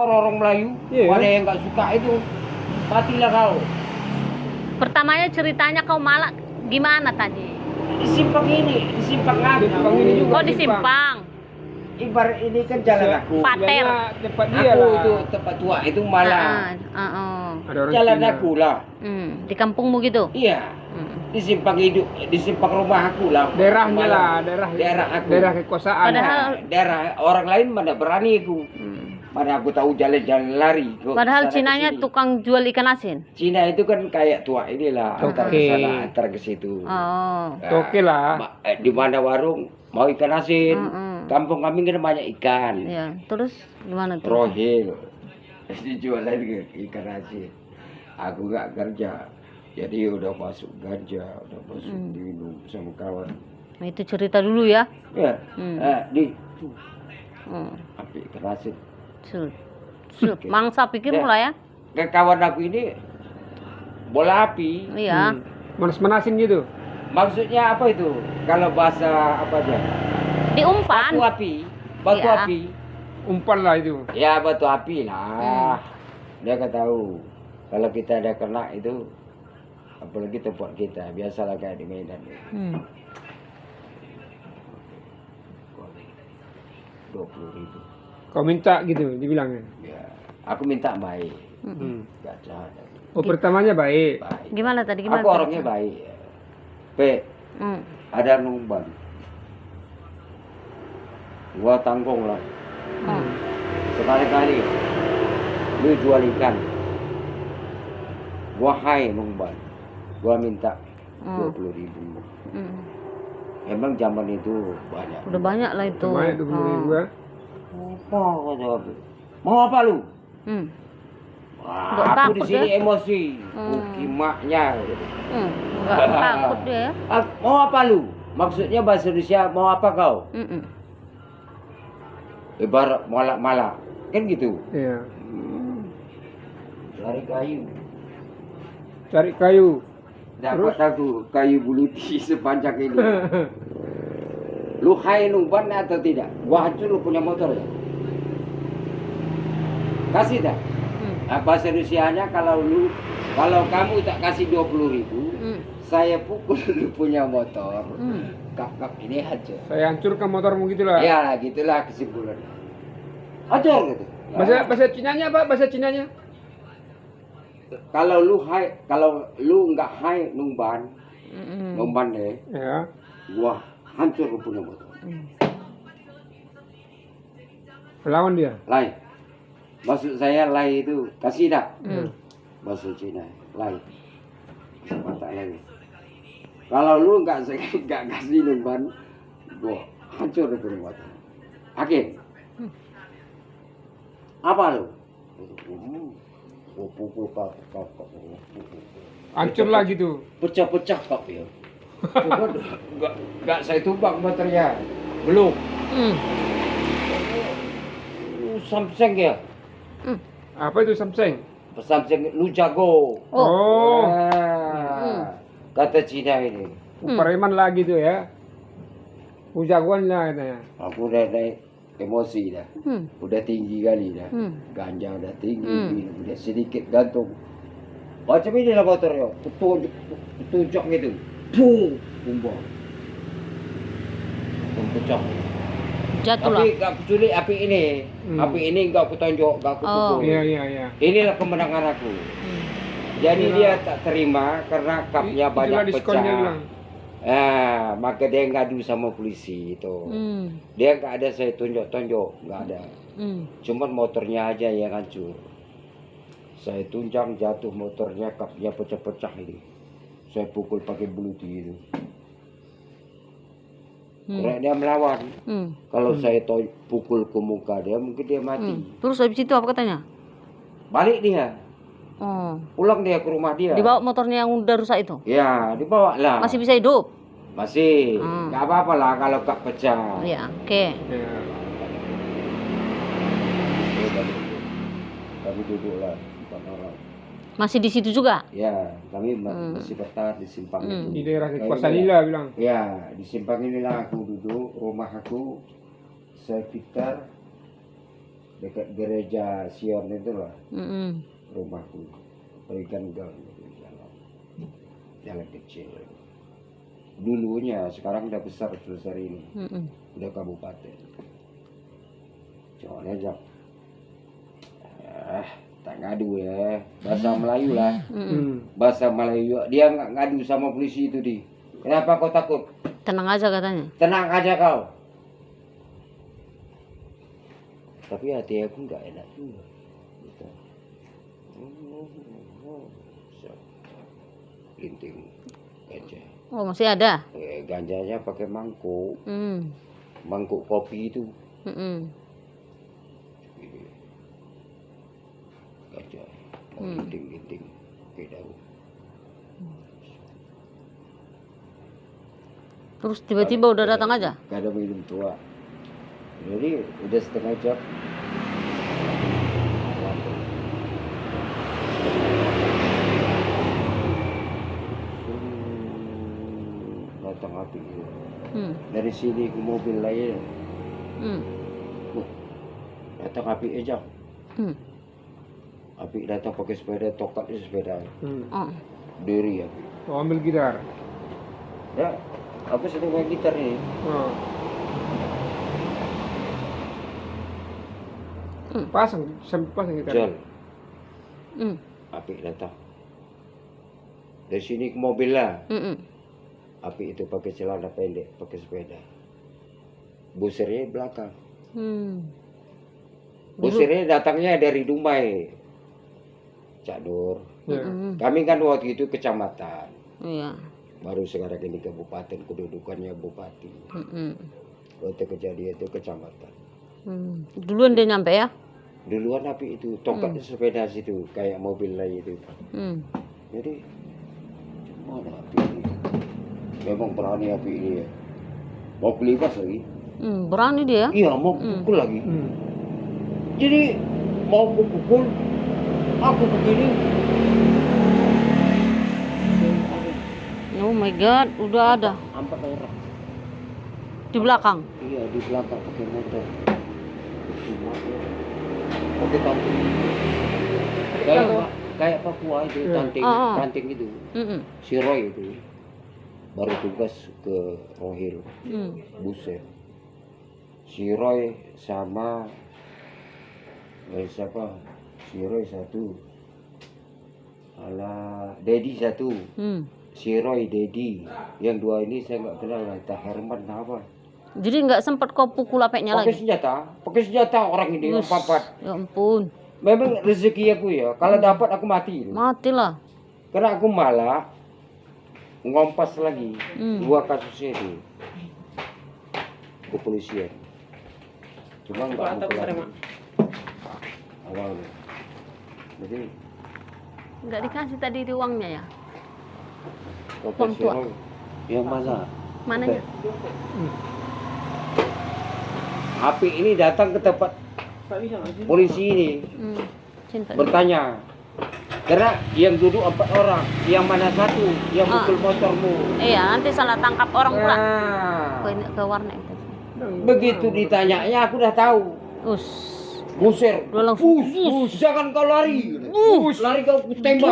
orang Melayu, ada yang nggak suka itu, matilah kau. Pertamanya ceritanya kau malak gimana tadi? Di simpang ini, di simpang aku. Simpang ini juga. Oh di Simpang. Ibarat ini kan jalan aku. Pater. Tempat dia Aku lah. itu tempat tua itu malah Ada orang jalan Cina. aku lah. Di kampungmu gitu? Iya. Di simpang hidup, di simpang rumah aku lah. Daerahnya Malah. lah, Daerah aku. Daerah kekuasaan. Padahal- daerah orang lain mana berani aku. Mana aku tahu jalan-jalan lari. Padahal Kesana Cinanya kesini. tukang jual ikan asin. Cina itu kan kayak tua inilah antar ke Oke. sana antar ke situ. Oh. Oke lah. Di mana warung mau ikan asin. Kampung kami kan banyak ikan. Iya. Terus gimana tuh? Rohil. Dijualan ikan asin. Aku gak kerja. Jadi udah masuk ganja, udah masuk minum sama kawan. Nah, itu cerita dulu ya. Ya, di Hmm. api ikan asin. Mangsa pikirmu lah ya. Ke kawan aku ini bola api. Iya. Manas-manasin gitu. Maksudnya apa itu? Kalau bahasa apa aja? Diumpan. Batu api. Batu Iya. api. Umpan lah itu. Ya batu api lah. Dia kan tahu. Kalau kita ada kena itu, apalagi tempat kita, biasalah kayak di Medan. 20.000. Kau minta gitu dibilangnya. Ya, aku minta baik. Gak jahat. Oh pertamanya baik. Baik. Gimana tadi? Gimana? Aku orangnya baik. Ada numban. Gua tanggung lah. Sekali-kali lu jual ikan. Gua hai numban. Gua minta 20.000. Emang zaman itu banyak. Udah banyak lah itu. Banyak 20.000 ya. Apa kata aku? Mau apa lu? Wah, Nggak aku di takut sini ya? emosi. Kimaknya. Enggak takut dia. Mau apa lu? Maksudnya bahasa Indonesia mau apa kau? Ibarat malak-malak. Kan gitu. Iya. Cari kayu. Cari kayu. Dapat aku kayu buluti sepanjang ini. Lu hai numpan atau tidak? Gua hancur lu punya motor ya. Kasih tak? Bahasa Indonesianya kalau kamu tak kasih 20.000, saya pukul lu punya motor. Kap ini hancur. Saya hancurkan motormu gitulah. Ya, gitulah kesimpulannya. Hancur gitu. Bahasa Cinanya apa? Bahasa Cinanya? Kalau lu nggak hai numpan deh, Ya. gua hancur lu punya motor. Lawan dia. Lai. Maksud saya lai itu kasih tak? Bahasa Cina, lai. Mata lagi. Kalau lu nggak kasih numpan, gua hancur lu punya motor. Oke. Apa lu? Pukul kap. Hancur lah gitu. Pecah-pecah kap ya. Coba nggak saya tumbang motornya. Belum. Samsung ya. Apa itu Samsung? Samsung lu jago. Oh. Kata Cina ini. Preman lagi tuh ya. Jagoan lah katanya. Aku udah naik emosi dah. Udah tinggi kali dah. Ganja udah tinggi, udah sedikit gantung. Macam ini lah motornya. Tuncok gitu. Boom, tumbang. Pecah. Jatuh lah. Tapi gak kuculik api ini. Api ini gak kutonjok, gak kupukul. Iya. Inilah kemenangan aku. Jadi dia tak terima karena kapnya banyak Itulah diskonnya pecah. bilang. Maka dia ngadu sama polisi itu. Dia nggak ada saya tunjuk-tunjuk, nggak ada. Cuman motornya aja yang hancur. Saya tunjang jatuh motornya, kapnya pecah-pecah ini. Saya pukul pakai buluti itu. Karena dia melawan. Kalau saya pukul ke muka dia, mungkin dia mati. Terus habis itu apa katanya? Balik dia. Pulang dia ke rumah dia. Dibawa motornya yang udah rusak itu? Ya, dibawa lah. Masih bisa hidup? Masih. Nggak apa-apa lah kalau kap pecah. Iya, oke. Iya. Kami duduk lah 4 orang. Masih di situ juga? Ya, kami masih bertahan di simpang itu. Di daerah kekuasaan Lila bilang. Ya, di simpang inilah aku duduk, rumah aku sekitar dekat gereja Sion itulah Mm-mm. rumahku. Berikan gang jalan kecil. Dulunya, sekarang udah besar sebesar ini, Mm-mm. udah kabupaten. Soalnya aja, tak ngadu ya, bahasa Melayu lah, bahasa Melayu. Dia nggak ngadu sama polisi itu di. Kenapa kau takut? Tenang aja katanya. Tenang aja kau. Tapi hati aku nggak enak juga. Gitu. Linting ganja. Oh, masih ada. Ganjanya pakai mangkuk, Mm. mangkuk kopi itu. Mm-mm. Ganja, mau linting-linting pakai daun. Terus tiba-tiba udah datang aja. Gak ada minum tua. Jadi udah setengah jam. Datang api. Dari sini ke mobil lain. Datang api aja. Api datang pakai sepeda, tokat di sepeda. Oh. Diri api. Oh, ambil gitar. Ya, aku sedang main gitar ini. Pasang, sambil pasang gitar. Jal, Mm. api datang. Dari sini ke mobil lah. Mm-mm. Api itu pakai celana pendek, pakai sepeda. Busernya belakang. Busernya datangnya dari Dumai. Cak Nur. Mm-mm. Kami kan waktu itu kecamatan. Iya. Baru sekarang ini kabupaten, kedudukannya bupati. Mm-mm. Waktu kejadian itu kecamatan. Duluan dia nyampe ya? Duluan api itu, tongkat sepeda situ, kayak mobil lain itu. Jadi, mana api ini? Memang berani api ini ya. Mau kelibas lagi? Berani dia. Iya, mau pukul lagi. Jadi, mau pukul, aku begini. Oh my god, udah ada 4 orang. di belakang. Iya, di belakang pakai motor. Pakai tanting. Kayak Papua itu, tanting itu. Si Roy itu baru tugas ke Rohil. Buset. Si Roy sama siapa? Si Roy satu. Dedi satu. Si Roy, Dedi. Yang dua ini saya nggak kenal, entah Herman entah apa. Jadi nggak sempat kau pukul apeknya lagi? Pakai senjata orang ini yang papat. Ya ampun. Memang rezeki aku ya. Kalau dapat aku mati. Matilah. Karena aku malah ngompas lagi 2 kasusnya itu kepolisian. Cuma nggak mau lagi. Awalnya. Jadi Nggak dikasih tadi di uangnya ya? Uang tua. Yang mana? Mananya? Api ini datang ke tempat polisi ini bertanya. Karena yang duduk 4 orang, yang mana satu yang pukul motormu? Iya, nanti salah tangkap orang pula. Nah, Ke warnet. begitu ditanyanya aku udah tahu. Buser. Udah langsung. Jangan kau lari. Lari kau tembak.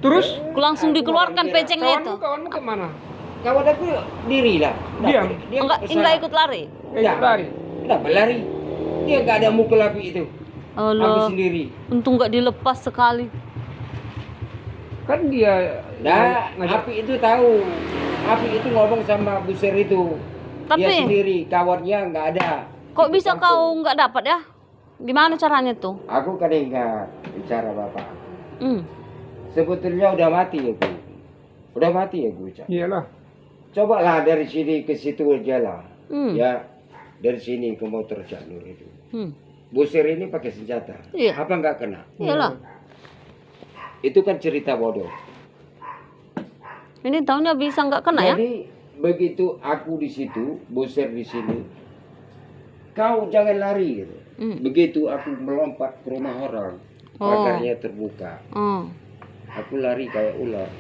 Terus? Langsung dikeluarkan pecengnya itu. Kawanmu kemana? Kawan aku diri lah. Diam. Enggak ikut lari. Lari. Kenapa lari? Dia nggak ada mukul api itu. Aku Allah. sendiri. Untung nggak dilepas sekali. Kan dia Api itu tahu. Api itu ngomong sama Buser itu. Dia Tapi sendiri, kawannya nggak ada. kok bisa kau nggak dapat ya? Gimana caranya tuh? Aku kan ingat bicara bapak. Sebetulnya udah mati ya Bu. Udah mati ya Bu. Iyalah. Cobalah dari sini ke situ aja lah. Hmm. Ya, dari sini ke motor Cak Nur itu. Hmm. Buser ini pakai senjata. Iya. Apa nggak kena? Iyalah. Itu kan cerita bodoh. Ini tahunnya bisa nggak kena ya? Jadi begitu aku di situ, Buser di sini, kau jangan lari. Gitu. Begitu aku melompat ke rumah orang, pagarnya terbuka. Aku lari kayak ular.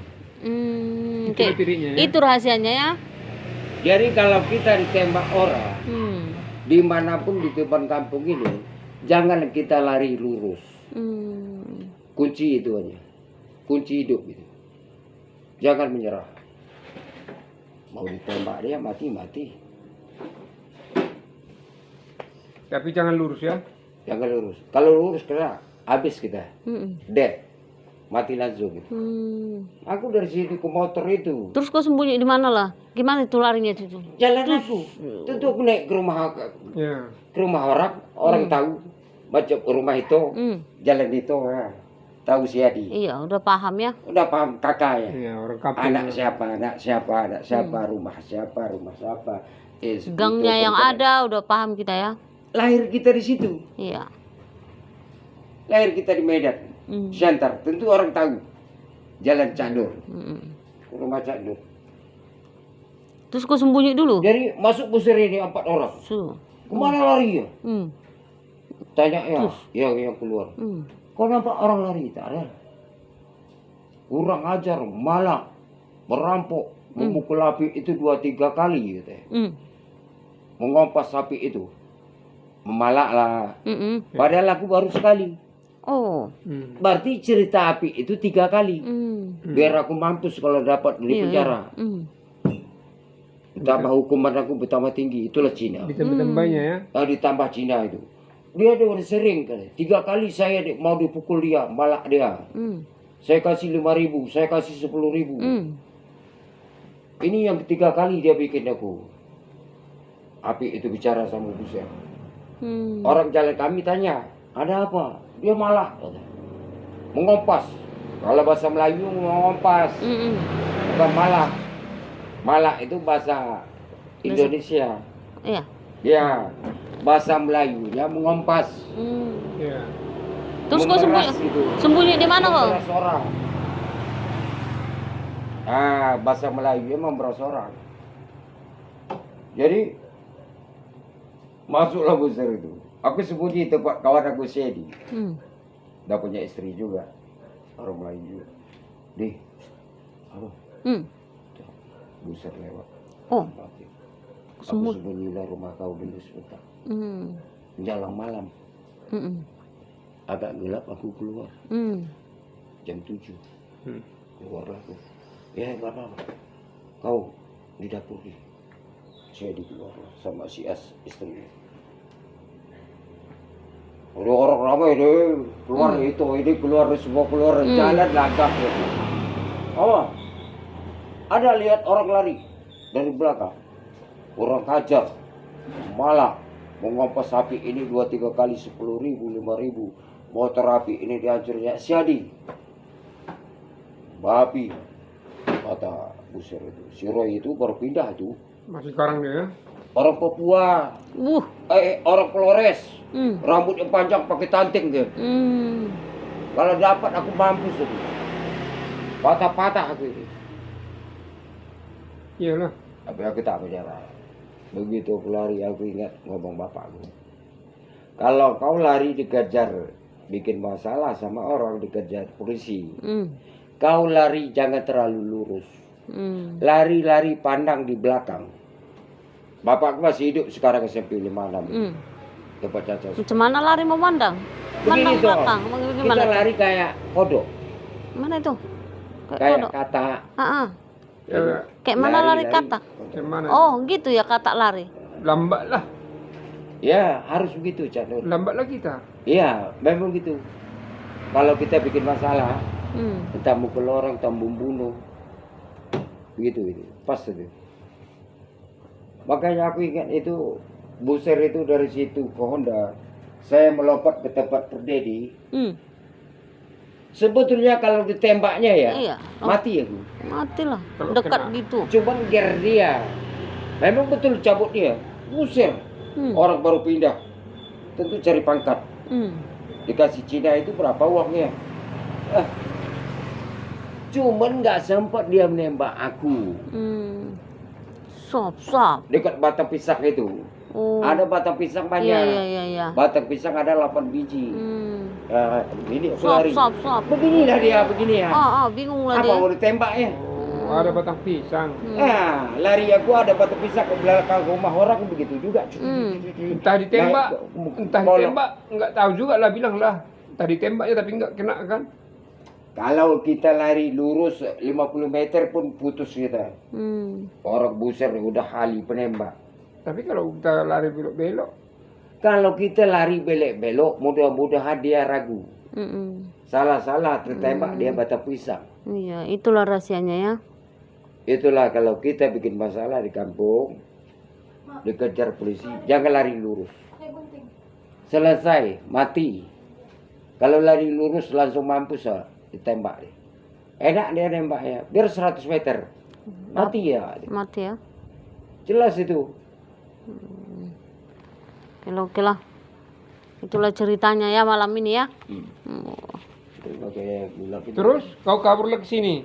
Itu dirinya ya? Itu rahasianya ya? Jadi kalau kita ditembak orang, Hmm. dimanapun di depan kampung ini, Jangan kita lari lurus. Hmm. Kunci itu aja. Kunci hidup itu. Jangan menyerah. Mau ditembak dia mati. Tapi jangan lurus ya. Jangan lurus. Kalau lurus kena habis kita. Mm-mm. Dead. Mati langsung gitu. Aku dari sini ke motor itu. Terus kau sembunyi di mana lah? Gimana itu larinya itu? Jalan aku. Tentu aku naik ke rumah Ya. orang tahu macam rumah itu, jalan itu ya. Tahu si Adi. Iya, udah paham ya. Udah paham kakak ya. Iya, orang kampung. Anak siapa, rumah siapa. Gangnya itu, yang ada udah paham kita ya. Lahir kita di situ. Iya. Lahir kita di Medan. Siantar, tentu orang tahu. Jalan Cak Nur. Rumah Cak Nur. Terus kau sembunyi dulu? Jadi masuk busur ini 4 orang. Kemana lari ya? Tanya ya, yang keluar. Kau nampak orang lari? Tak ada. Kurang ajar, malah merampok, memukul api itu 2-3 kali gitu. Mengompas sapi itu. Memalak lah. Padahal aku baru sekali. Oh. Berarti cerita api itu 3 kali. Biar aku mampus kalau dapat di penjara. Ditambah hukuman aku bertambah tinggi. Itulah Cina. Ditambah-tambahnya ya. Ditambah Cina itu. Dia udah sering kan. 3 kali saya mau dipukul dia, malak dia. Saya kasih 5.000, saya kasih 10.000. Ini yang ketiga kali dia bikin aku. Api itu bicara sama Buser. Orang jalan kami tanya, ada apa? Dia malak. Mengompas. Kalau bahasa Melayu mengompas. Bukan malak. Malak itu bahasa Indonesia. Iya. Ya, bahasa Melayunya mengompas. Iya. Terus kau Memeras gitu. sembunyi di mana kau? Memeras orang. Bahasa Melayunya memeras orang. Jadi masuklah Buser itu. Aku sembunyi tempat kawan aku Sedi. Dah punya istri juga. Orang Melayu juga. Halo. Buser lewat. Oh. Aku sembunyilah rumah kau dulu sebentar. Menjelang malam. Agak gelap aku keluar. Jam 7. Keluarlah aku. Ya enggak apa-apa. Kau di dapur nih. Saya keluar sama si istrinya. Udah orang ramai deh. Keluar ini keluar semua keluar jalan lagak ya. Oh. Ada lihat orang lari dari belakang. Orang hajar, malah mengompas api ini 2-3 kali 10.000, 5.000. Motor api ini dihancurnya Siadi. Babi, kata Buser itu. Si Roy itu baru pindah tuh. Masih sekarang dia ya. Orang Papua, orang Flores, rambut yang panjang pakai tanting dia. Kalau dapat aku mampus itu. Patah-patah aku itu. Iyalah. Tapi aku tak menyerah. Begitu aku lari, aku ingat ngomong bapakku. Kalau kau lari dikejar, bikin masalah sama orang, dikejar polisi. Kau lari jangan terlalu lurus. Lari-lari pandang di belakang. Bapakku masih hidup sekarang SMP 56. Dapat cacat. Macam mana lari memandang? Begini Pandang belakang. Kita lari kayak kodok. Mana itu? Kayak kodok. kata. Ya, Kayak mana lari kata? Gimana? Oh, gitu ya kata lari. Lambat lah. Ya, harus begitu, Cak Nur. Lambatlah kita. Iya, memang gitu. Kalau kita bikin masalah, entah mukul orang, entah membunuh. Begitu itu. Pas itu. Makanya aku ingat itu, Buser itu dari situ ke Honda. Saya melompat ke tempat Perdedi. Sebetulnya kalau ditembaknya ya, Iya. mati aku. Matilah. Kalau Dekat kena. gitu. Cuman ger dia. Memang betul cabut dia. Buser. Orang baru pindah. Tentu cari pangkat. Dikasih Cina itu berapa uangnya? Cuman nggak sempat dia menembak aku. Sop. Dekat batang pisang itu. Oh. Ada batang pisang banyak. Iya. Batang pisang ada 8 biji. Ini aku lari. Sop. Beginilah dia, begini ya. Bingung lah Apa dia. mau ditembak ya? Oh, ada batang pisang. Ah, lari aku ada batu pisang ke belakang rumah orang begitu juga. Entah ditembak, entah ditembak, nggak tahu juga lah bilang lah. Entah ditembak ya tapi nggak kena kan. Kalau kita lari lurus 50 meter pun putus kita. Orang buser udah ahli penembak. Tapi kalau kita lari belok-belok, Kalau kita lari belok-belok, mudah-mudahan dia ragu. Salah-salah tertembak dia batang pisang. Iya, itulah rahasianya ya. Itulah kalau kita bikin masalah di kampung, dikejar polisi, jangan lari lurus. Selesai, mati. Kalau lari lurus langsung mampus lah, ditembak dia. Enak dia nembaknya, biar 100 meter. Mati ya. Mati ya. Jelas itu. Oke lah. Itulah ceritanya ya malam ini ya. Terus terus kau kabur lagi ke sini.